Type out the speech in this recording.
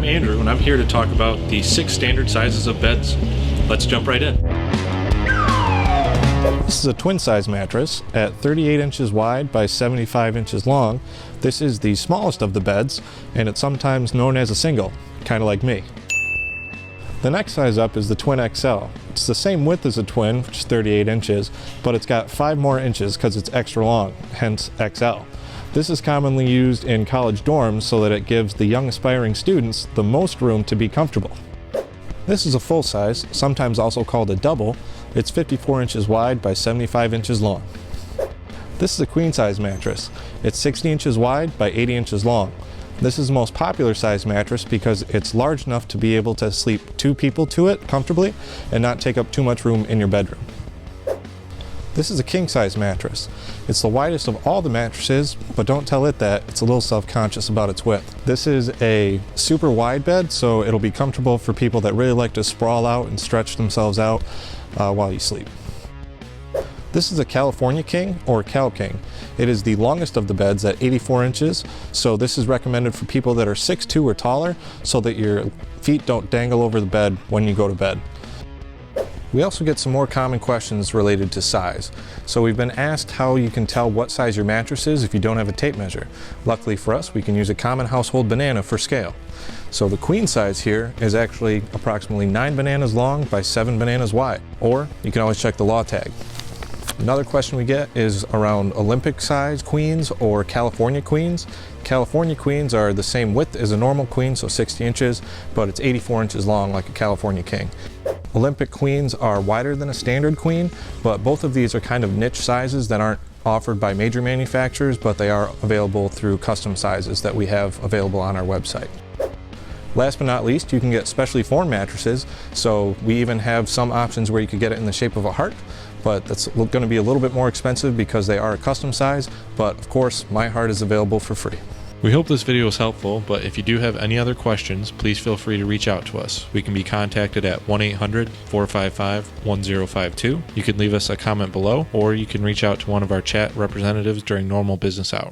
I'm Andrew, and I'm here to talk about the 6 standard sizes of beds. Let's jump right in. This is a twin size mattress at 38 inches wide by 75 inches long. This is the smallest of the beds, and it's sometimes known as a single, kind of like me. The next size up is the Twin XL. It's the same width as a twin, which is 38 inches, but it's got 5 more inches because it's extra long, hence XL. This is commonly used in college dorms so that it gives the young aspiring students the most room to be comfortable. This is a full size, sometimes also called a double. It's 54 inches wide by 75 inches long. This is a queen size mattress. It's 60 inches wide by 80 inches long. This is the most popular size mattress because it's large enough to be able to sleep 2 people to it comfortably and not take up too much room in your bedroom. This is a king size mattress. It's the widest of all the mattresses, but don't tell it that, it's a little self-conscious about its width. This is a super wide bed, so it'll be comfortable for people that really like to sprawl out and stretch themselves out while you sleep. This is a California King or Cal King. It is the longest of the beds at 84 inches, so this is recommended for people that are 6'2" or taller so that your feet don't dangle over the bed when you go to bed. We also get some more common questions related to size. So we've been asked how you can tell what size your mattress is if you don't have a tape measure. Luckily for us, we can use a common household banana for scale. So the queen size here is actually approximately 9 bananas long by 7 bananas wide, or you can always check the law tag. Another question we get is around Olympic size queens or California queens. California queens are the same width as a normal queen, so 60 inches, but it's 84 inches long like a California king. Olympic queens are wider than a standard queen, but both of these are kind of niche sizes that aren't offered by major manufacturers, but they are available through custom sizes that we have available on our website. Last but not least, you can get specially formed mattresses, so we even have some options where you could get it in the shape of a heart, but that's going to be a little bit more expensive because they are a custom size, but of course, my heart is available for free. We hope this video was helpful, but if you do have any other questions, please feel free to reach out to us. We can be contacted at 1-800-455-1052. You can leave us a comment below, or you can reach out to one of our chat representatives during normal business hours.